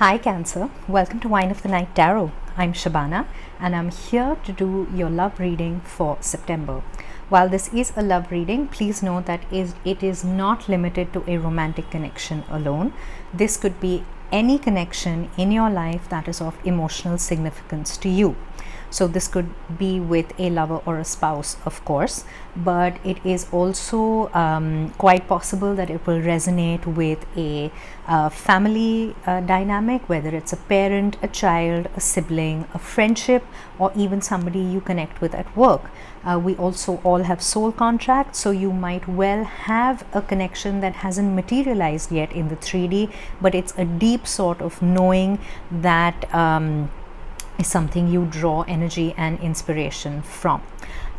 Hi Cancer, welcome to Wine of the Night Tarot. I'm Shabana and I'm here to do your love reading for September. While this is a love reading, please know that it is not limited to a romantic connection alone. This could be any connection in your life that is of emotional significance to you. So this could be with a lover or a spouse, of course, but it is also quite possible that it will resonate with a family dynamic, whether it's a parent, a child, a sibling, a friendship, or even somebody you connect with at work. We also all have soul contracts, so you might well have a connection that hasn't materialized yet in the 3D, but it's a deep sort of knowing that is something you draw energy and inspiration from.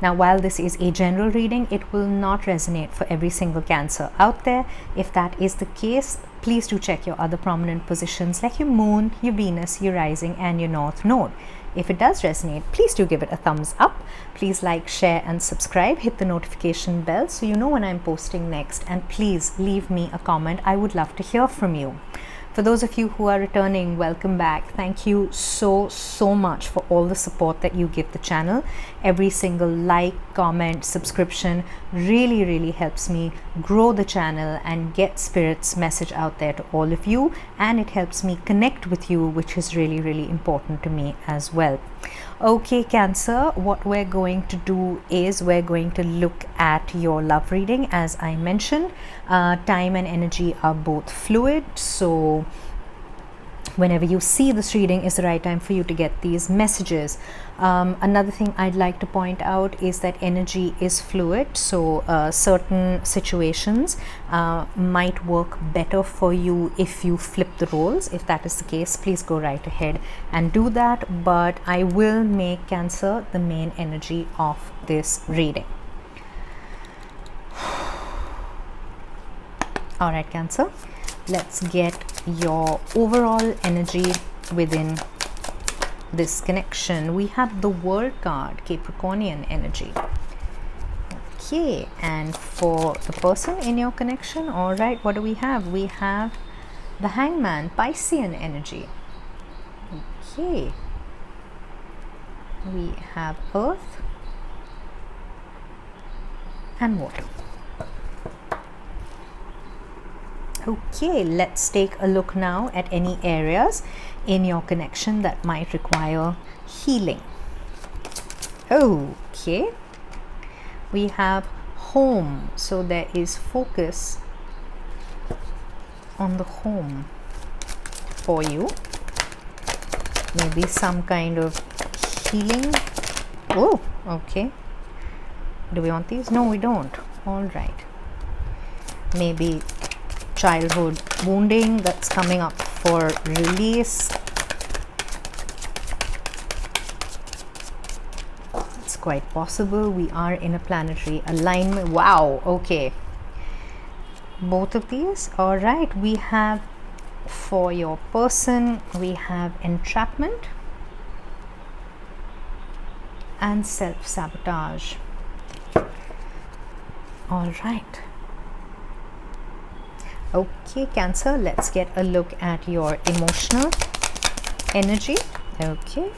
Now, while this is a general reading, it will not resonate for every single Cancer out there. If that is the case, please do check your other prominent positions like your moon, your Venus, your rising, and your north node. If it does resonate, please do give it a thumbs up. Please like, share, and subscribe. Hit the notification bell so you know when I'm posting next. And please leave me a comment. I would love to hear from you. For those of you who are returning, welcome back. Thank you so much for all the support that you give the channel. Every single like, comment, subscription really helps me grow the channel and get Spirit's message out there to all of you, and it helps me connect with you, which is really important to me as well. Okay, Cancer, what we're going to do is we're going to look at your love reading. As I mentioned, time and energy are both fluid, so whenever you see this reading is the right time for you to get these messages. Another thing I'd like to point out is that energy is fluid, so certain situations might work better for you if you flip the roles. If that is the case, please go right ahead and do that, but I will make Cancer the main energy of this reading. Alright, Cancer, let's get your overall energy within this connection. We have the World card, Capricornian energy. Okay, and for the person in your connection, all right, what do we have? We have the Hangman, Piscean energy. Okay, we have Earth and Water. Okay, let's take a look now at any areas in your connection that might require healing. Okay, we have home, so there is focus on the home for you. Maybe some kind of healing. Oh, okay. Do we want these? No, we don't. All right. Maybe childhood wounding that's coming up for release. It's quite possible. We are in a planetary alignment. Wow, okay. Both of these. All right, we have for your person, we have entrapment and self-sabotage. All right. Okay, Cancer, let's get a look at your emotional energy. Okay,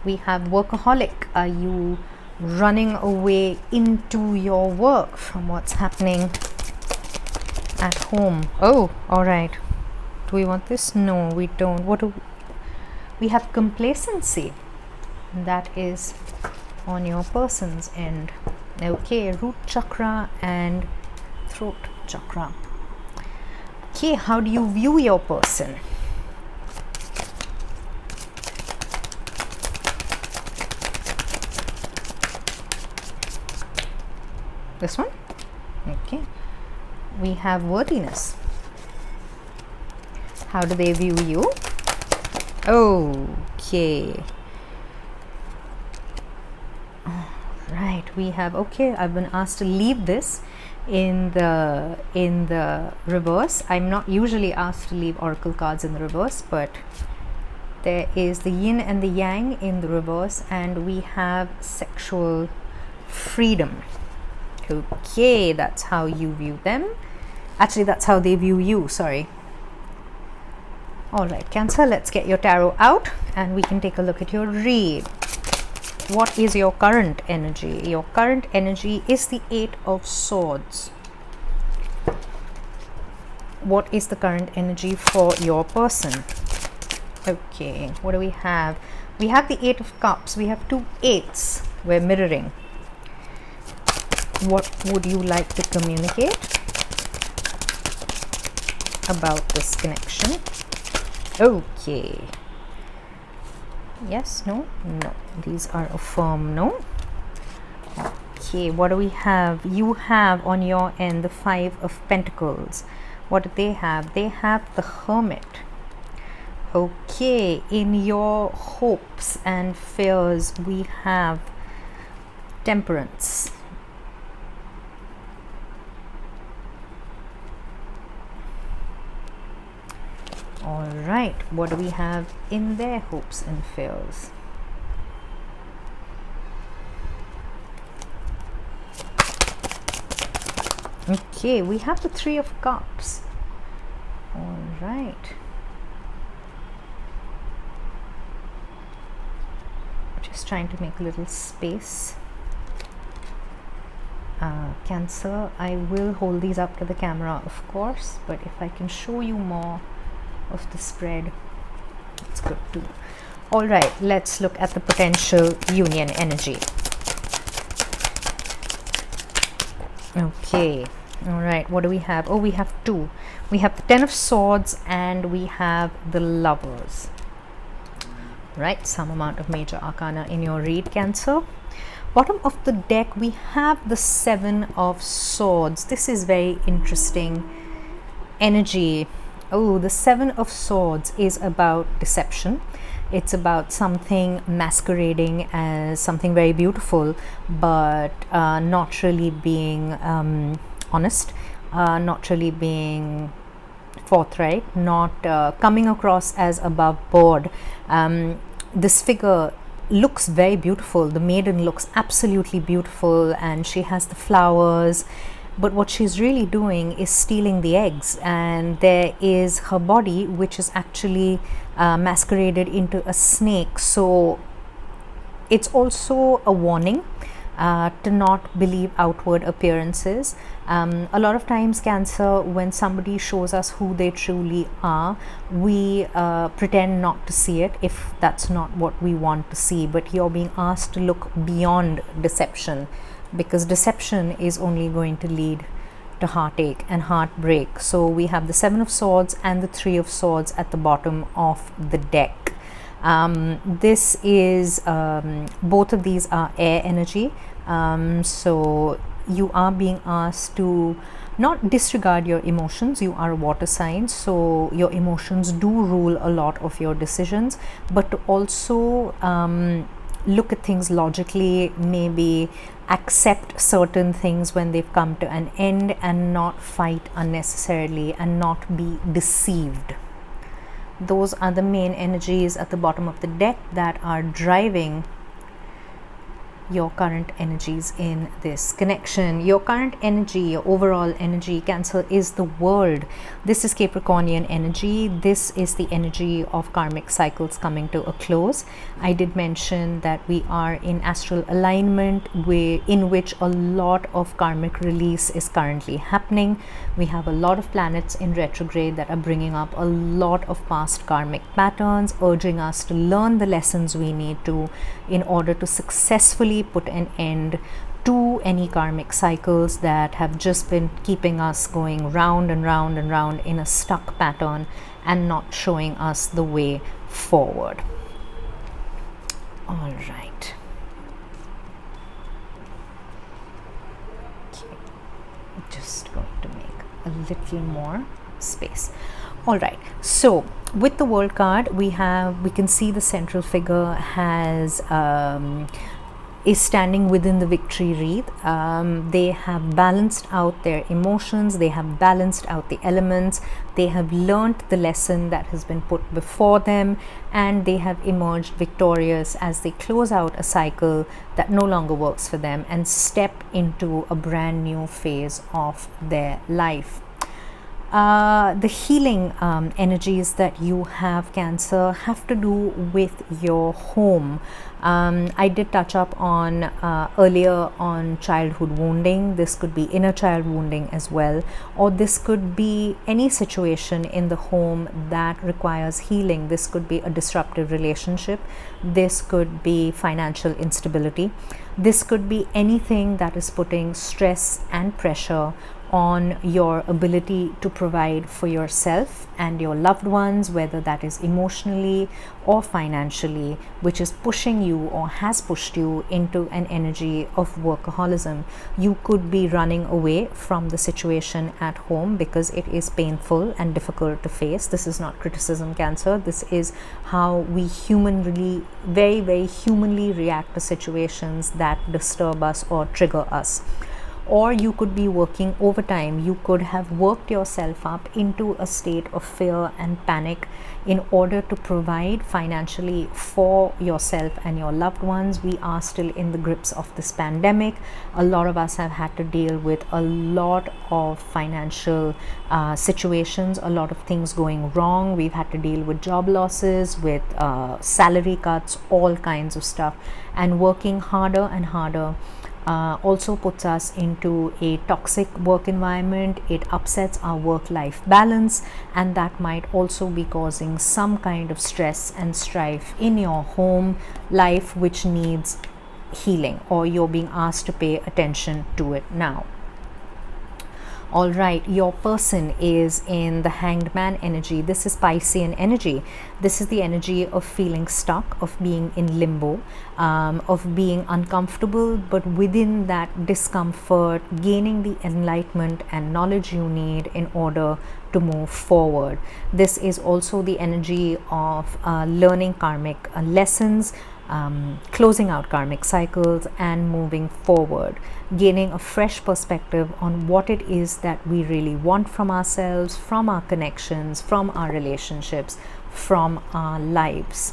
we have workaholic. Are you running away into your work from what's happening at home? Oh, all right. Do we want this? No, we don't. What do we have? Complacency. That is on your person's end. Okay, root chakra and throat chakra. Okay, how do you view your person? This one? Okay. We have worthiness. How do they view you? Okay. Right, we have, okay, I've been asked to leave this in the reverse. I'm not usually asked to leave oracle cards in the reverse, but there is the yin and the yang in the reverse, and we have sexual freedom. Okay, that's how you view them. Actually, that's how they view you, sorry. All right, Cancer, let's get your tarot out and we can take a look at your read. What is your current energy? Your current energy is the Eight of Swords. What is the current energy for your person? Okay, what do we have? We have the Eight of Cups. We have two eights. We're mirroring. What would you like to communicate about this connection? Okay. Yes, no, no. These are a firm no. Okay, what do we have? You have on your end the Five of Pentacles. What do they have? They have the Hermit. Okay, in your hopes and fears, we have Temperance. All right, what do we have in their hopes and fears? Okay, we have the Three of Cups. All right. Just trying to make a little space. Cancer, I will hold these up to the camera, of course, but if I can show you more of the spread, it's good too. All right, let's look at the potential union energy. Okay, all right, what do we have? Oh, we have two. We have the Ten of Swords and we have the Lovers. Right, some amount of major arcana in your read, Cancer. Bottom of the deck, we have the Seven of Swords. This is very interesting energy. Oh, the Seven of Swords is about deception. It's about something masquerading as something very beautiful, but not really being honest, not really being forthright, not coming across as above board. This figure looks very beautiful. The maiden looks absolutely beautiful and she has the flowers, but what she's really doing is stealing the eggs, and there is her body which is actually masqueraded into a snake. So it's also a warning to not believe outward appearances. A lot of times, Cancer, when somebody shows us who they truly are, we pretend not to see it if that's not what we want to see, but you're being asked to look beyond deception, because deception is only going to lead to heartache and heartbreak. So we have the Seven of Swords and the Three of Swords at the bottom of the deck. This is both of these are air energy, so you are being asked to not disregard your emotions. You are a water sign, so your emotions do rule a lot of your decisions, but to also look at things logically, maybe accept certain things when they've come to an end and not fight unnecessarily and not be deceived. Those are the main energies at the bottom of the deck that are driving your current energies in this connection. Your current energy, your overall energy, Cancer, is the World. This is Capricornian energy. This is the energy of karmic cycles coming to a close. I did mention that we are in astral alignment in which a lot of karmic release is currently happening. We have a lot of planets in retrograde that are bringing up a lot of past karmic patterns, urging us to learn the lessons we need to in order to successfully put an end to any karmic cycles that have just been keeping us going round and round and round in a stuck pattern and not showing us the way forward. All right. Okay. Just going to make a little more space. All right, so with the World card, we can see the central figure is standing within the victory wreath. They have balanced out their emotions, they have balanced out the elements, they have learnt the lesson that has been put before them, and they have emerged victorious as they close out a cycle that no longer works for them and step into a brand new phase of their life. The healing energies that you have, Cancer, have to do with your home. I did touch up on earlier on childhood wounding. This could be inner child wounding as well, or this could be any situation in the home that requires healing. This could be a disruptive relationship. This could be financial instability. This could be anything that is putting stress and pressure on your ability to provide for yourself and your loved ones, whether that is emotionally or financially, which is pushing you or has pushed you into an energy of workaholism. You could be running away from the situation at home because it is painful and difficult to face. This is not criticism, Cancer. This is how we humanly, very, very humanly react to situations that disturb us or trigger us. Or you could be working overtime. You could have worked yourself up into a state of fear and panic in order to provide financially for yourself and your loved ones. We are still in the grips of this pandemic. A lot of us have had to deal with a lot of financial situations, a lot of things going wrong. We've had to deal with job losses, with salary cuts, all kinds of stuff, and working harder and harder also puts us into a toxic work environment. It upsets our work-life balance, and that might also be causing some kind of stress and strife in your home life, which needs healing, or you're being asked to pay attention to it now. All right, your person is in the Hanged Man energy. This is Piscean energy. This is the energy of feeling stuck, of being in limbo, of being uncomfortable, but within that discomfort, gaining the enlightenment and knowledge you need in order to move forward. This is also the energy of learning karmic lessons, closing out karmic cycles and moving forward, gaining a fresh perspective on what it is that we really want from ourselves, from our connections, from our relationships, from our lives.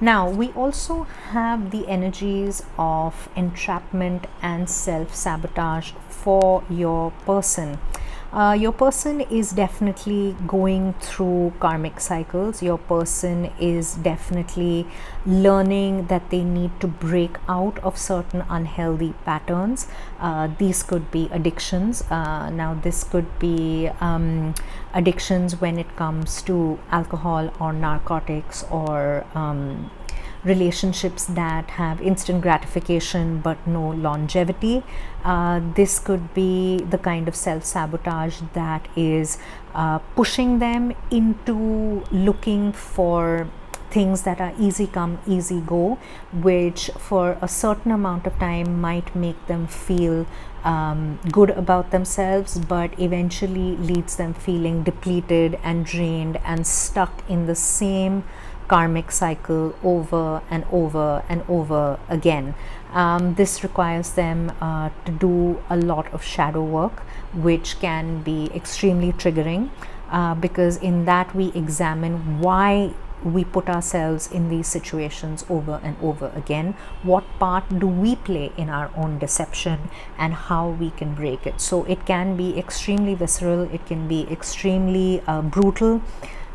Now, we also have the energies of entrapment and self-sabotage for your person. Your person is definitely going through karmic cycles. Your person is definitely learning that they need to break out of certain unhealthy patterns. These could be addictions. Now, this could be addictions when it comes to alcohol or narcotics, or relationships that have instant gratification but no longevity. This could be the kind of self-sabotage that is pushing them into looking for things that are easy come, easy go, which for a certain amount of time might make them feel good about themselves, but eventually leads them feeling depleted and drained and stuck in the same karmic cycle over and over and over again. This requires them to do a lot of shadow work, which can be extremely triggering, because in that we examine why we put ourselves in these situations over and over again. What part do we play in our own deception, and how we can break it? So it can be extremely visceral, it can be extremely brutal,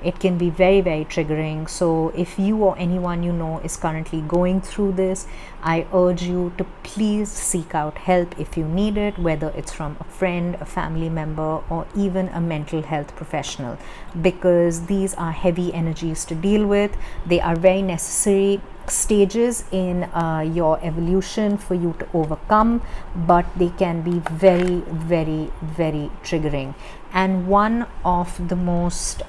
it can be very, very triggering. So if you or anyone you know is currently going through this, I urge you to please seek out help if you need it, whether it's from a friend, a family member, or even a mental health professional, because these are heavy energies to deal with. They are very necessary stages in your evolution for you to overcome, but they can be very, very, very triggering. And one of the most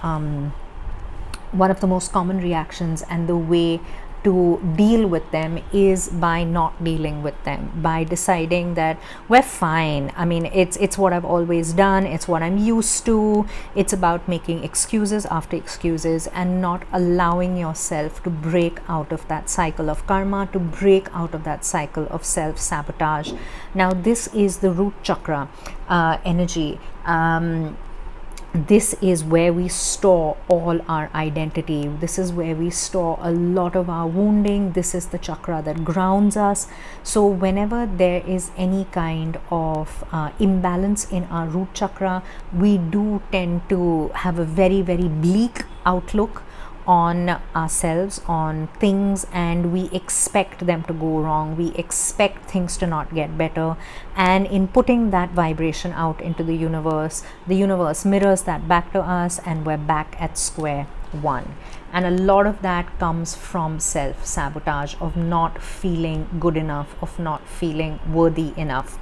common reactions and the way to deal with them is by not dealing with them, by deciding that we're fine. I mean, it's what I've always done, it's what I'm used to. It's about making excuses after excuses and not allowing yourself to break out of that cycle of karma, to break out of that cycle of self-sabotage. Now, this is the root chakra energy. this is where we store all our identity. This is where we store a lot of our wounding. This is the chakra that grounds us. So whenever there is any kind of imbalance in our root chakra, we do tend to have a very, very bleak outlook on ourselves, on things, and we expect them to go wrong. We expect things to not get better, and in putting that vibration out into the universe mirrors that back to us, and we're back at square one. And a lot of that comes from self-sabotage, of not feeling good enough, of not feeling worthy enough,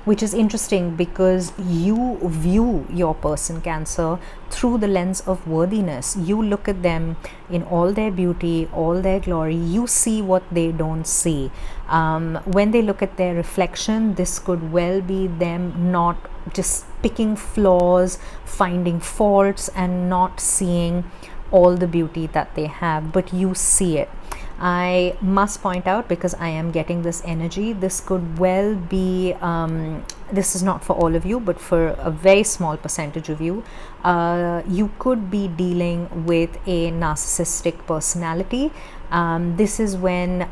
which is interesting because you view your person Cancer through the lens of worthiness. You look at them in all their beauty, all their glory. You see what they don't see. When they look at their reflection, this could well be them not just picking flaws, finding faults, and not seeing all the beauty that they have, but you see it. I must point out, because I am getting this energy, this could well be, this is not for all of you, but for a very small percentage of you, you could be dealing with a narcissistic personality. This is when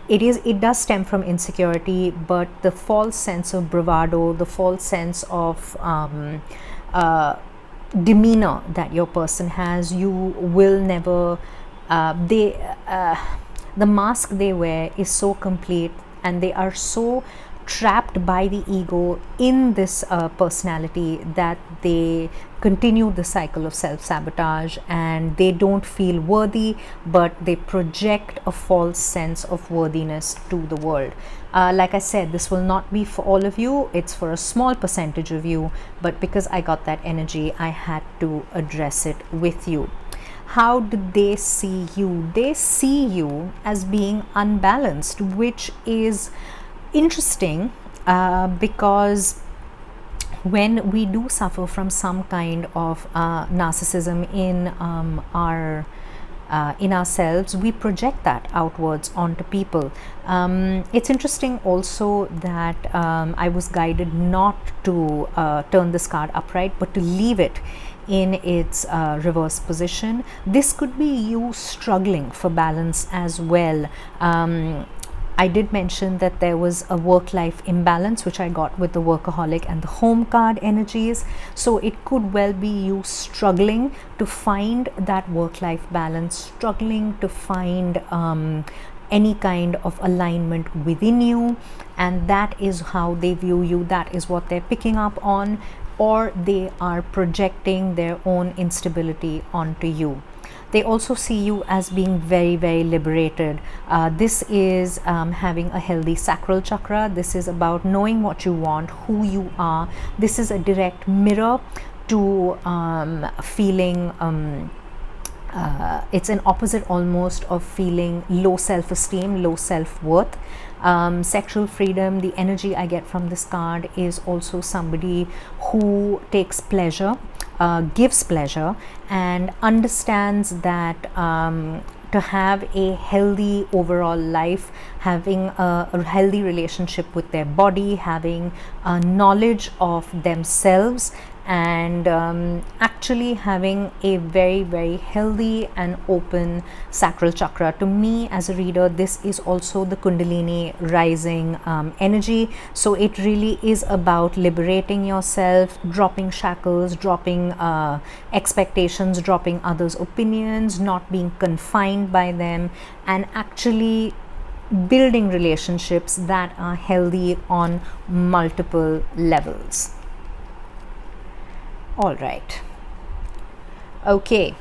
it does stem from insecurity, but the false sense of bravado, the false sense of demeanor that your person has, you will never the mask they wear is so complete, and they are so trapped by the ego in this personality that they continue the cycle of self-sabotage, and they don't feel worthy, but they project a false sense of worthiness to the world. Like I said, this will not be for all of you, it's for a small percentage of you, but because I got that energy, I had to address it with you. How do they see you? They see you as being unbalanced, which is interesting because when we do suffer from some kind of narcissism in ourselves, we project that outwards onto people. It's interesting also that I was guided not to turn this card upright, but to leave it in its reverse position. This could be you struggling for balance as well. I did mention that there was a work-life imbalance, which I got with the workaholic and the home card energies. So it could well be you struggling to find that work-life balance, struggling to find any kind of alignment within you, and that is how they view you. That is what they're picking up on, or they are projecting their own instability onto you. They also see you as being very, very liberated. This is having a healthy sacral chakra. This is about knowing what you want, who you are. This is a direct mirror to feeling it's an opposite almost of feeling low self-esteem, low self-worth. Sexual freedom, the energy I get from this card is also somebody who takes pleasure, gives pleasure, and understands that to have a healthy overall life, having a healthy relationship with their body, having a knowledge of themselves, and actually having a very, very healthy and open sacral chakra. To me as a reader, this is also the Kundalini rising energy. So it really is about liberating yourself, dropping shackles, dropping expectations, dropping others' opinions, not being confined by them, and actually building relationships that are healthy on multiple levels. All right. Okay,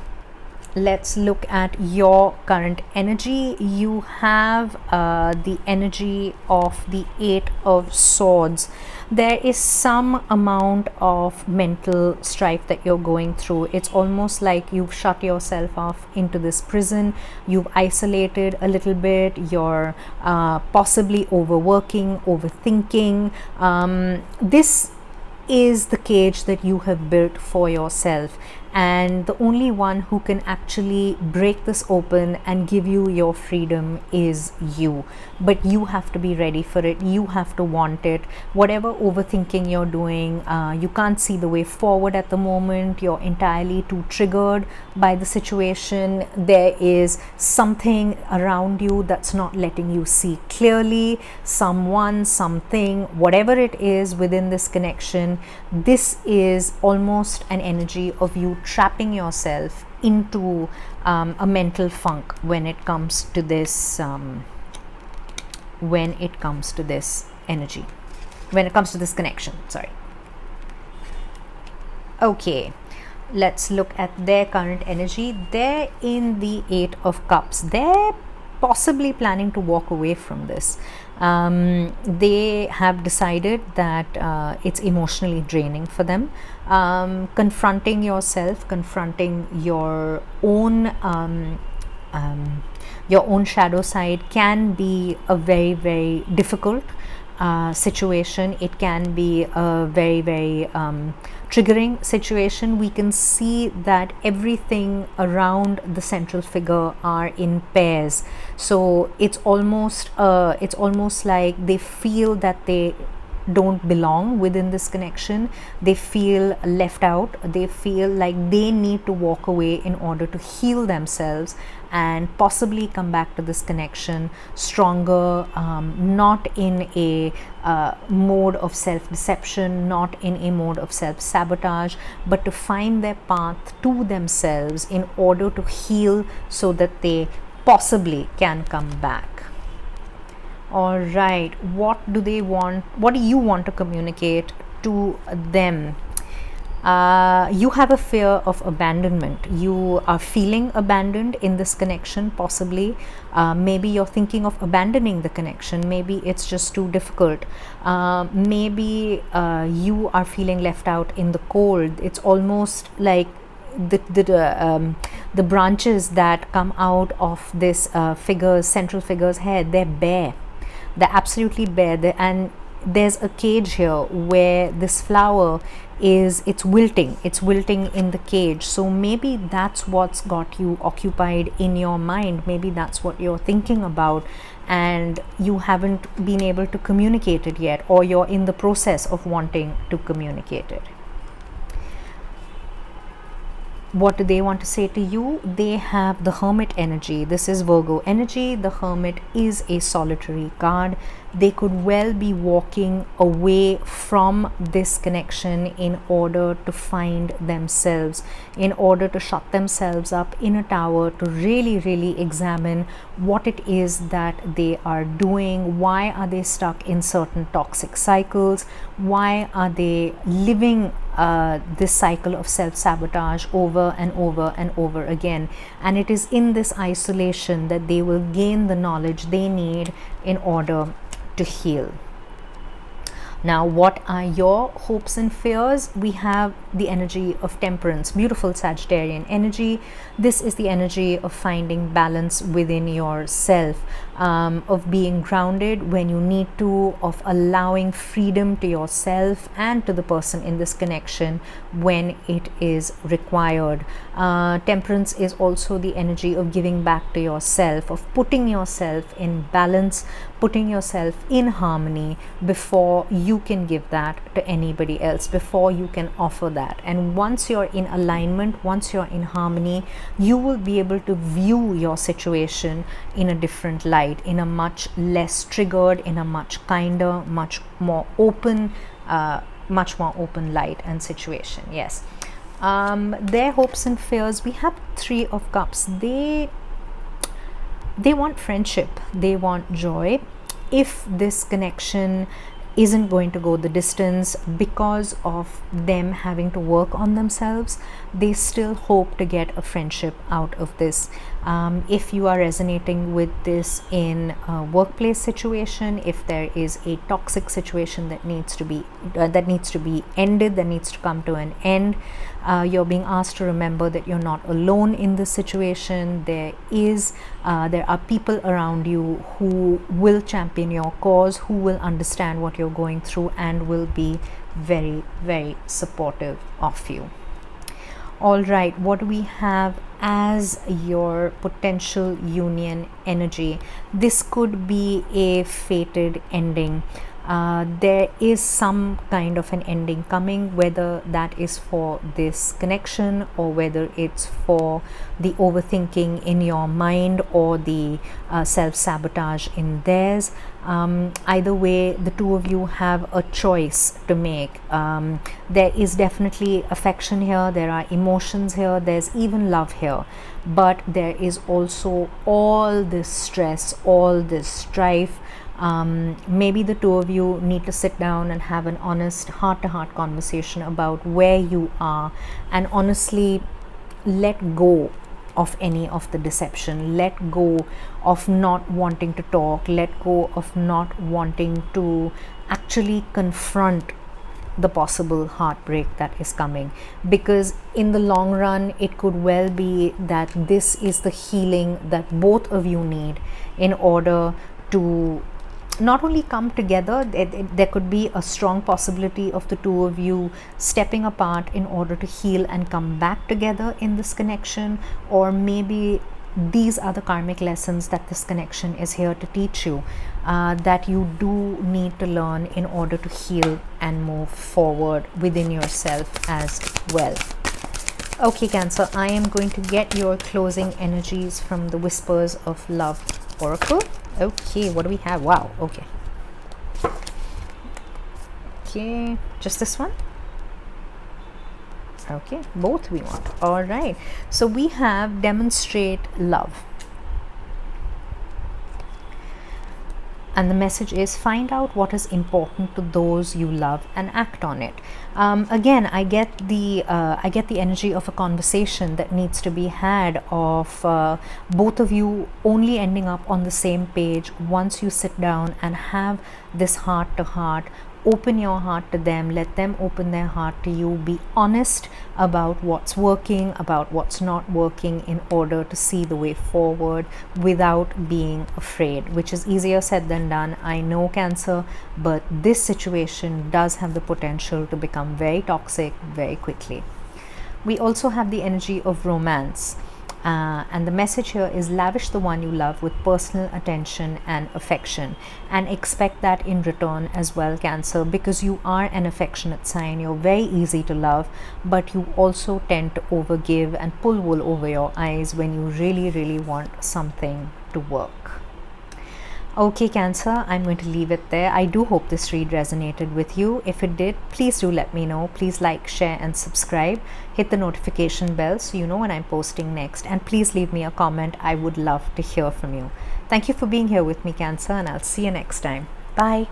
let's look at your current energy. You have the energy of the Eight of Swords. There is some amount of mental strife that you're going through. It's almost like you've shut yourself off into this prison. You've isolated a little bit. You're possibly overworking, overthinking. This is the cage that you have built for yourself, and the only one who can actually break this open and give you your freedom is you. But you have to be ready for it, you have to want it. Whatever overthinking you're doing, you can't see the way forward at the moment, you're entirely too triggered by the situation, there is something around you that's not letting you see clearly, someone, something, whatever it is within this connection. This is almost an energy of you trapping yourself into a mental funk when it comes to this energy, when it comes to this connection, sorry. Okay, let's look at their current energy. They're in the Eight of Cups. They're possibly planning to walk away from this. They have decided that it's emotionally draining for them. Confronting yourself, confronting your own shadow side can be a very, very difficult situation. It can be a very, very triggering situation. We can see that everything around the central figure are in pairs, so it's almost like they feel that they don't belong within this connection. They feel left out, they feel like they need to walk away in order to heal themselves and possibly come back to this connection stronger, not in a mode of self-deception, not in a mode of self-sabotage, but to find their path to themselves in order to heal so that they possibly can come back. All right, what do they want? What do you want to communicate to them? You have a fear of abandonment. You are feeling abandoned in this connection, possibly. Maybe you're thinking of abandoning the connection. Maybe it's just too difficult. Maybe you are feeling left out in the cold. It's almost like the branches that come out of this central figure's head, they're bare. They're absolutely bare. And there's a cage here where this flower it's wilting in the cage. So maybe that's what's got you occupied in your mind. Maybe that's what you're thinking about and you haven't been able to communicate it yet, or you're in the process of wanting to communicate it. What do they want to say to you? They have the Hermit energy. This is Virgo energy. The Hermit is a solitary card. They could well be walking away from this connection in order to find themselves, in order to shut themselves up in a tower, to really, really examine what it is that they are doing. Why are they stuck in certain toxic cycles? Why are they living this cycle of self-sabotage over and over and over again? And it is in this isolation that they will gain the knowledge they need in order to heal. Now, what are your hopes and fears? We have the energy of Temperance, beautiful Sagittarian energy. This is the energy of finding balance within yourself, of being grounded when you need to, of allowing freedom to yourself and to the person in this connection when it is required. Temperance is also the energy of giving back to yourself, of putting yourself in balance, putting yourself in harmony before you can give that to anybody else, before you can offer that. And once you're in alignment, once you're in harmony, you will be able to view your situation in a different light, in a much less triggered, in a much kinder, much more open light and situation. Yes. Their hopes and fears, we have Three of Cups. They want friendship, they want joy. If this connection isn't going to go the distance because of them having to work on themselves, they still hope to get a friendship out of this. If you are resonating with this in a workplace situation, if there is a toxic situation that needs to be ended, that needs to come to an end, you're being asked to remember that you're not alone in this situation. There are people around you who will champion your cause, who will understand what you're going through and will be very, very supportive of you. All right, what do we have as your potential union energy? This could be a fated ending. There is some kind of an ending coming, whether that is for this connection or whether it's for the overthinking in your mind or the self-sabotage in theirs. Either way, the two of you have a choice to make. There is definitely affection here, there are emotions here, there's even love here, but there is also all this stress, all this strife. Maybe the two of you need to sit down and have an honest heart-to-heart conversation about where you are, and honestly let go of any of the deception, let go of not wanting to talk, let go of not wanting to actually confront the possible heartbreak that is coming, because in the long run it could well be that this is the healing that both of you need in order to not only come together. There could be a strong possibility of the two of you stepping apart in order to heal and come back together in this connection, or maybe these are the karmic lessons that this connection is here to teach you, that you do need to learn in order to heal and move forward within yourself as well. Okay, Cancer, I am going to get your closing energies from the Whispers of Love Oracle. Okay, what do we have? Wow, okay. Okay, just this one? Okay, both we want. All right, so we have demonstrate love. And the message is find out what is important to those you love and act on it. Again, I get the energy of a conversation that needs to be had, of both of you only ending up on the same page once you sit down and have this heart to heart. Open your heart to them, let them open their heart to you. Be honest about what's working, about what's not working, in order to see the way forward without being afraid, which is easier said than done, I know, Cancer, but this situation does have the potential to become very toxic very quickly. We also have the energy of romance. And the message here is lavish the one you love with personal attention and affection, and expect that in return as well, Cancer, because you are an affectionate sign. You're very easy to love, but you also tend to overgive and pull wool over your eyes when you really want something to work. Okay, Cancer, I'm going to leave it there. I do hope this read resonated with you. If it did, please do let me know. Please like, share and subscribe. Hit the notification bell so you know when I'm posting next. And please leave me a comment. I would love to hear from you. Thank you for being here with me, Cancer, and I'll see you next time. Bye.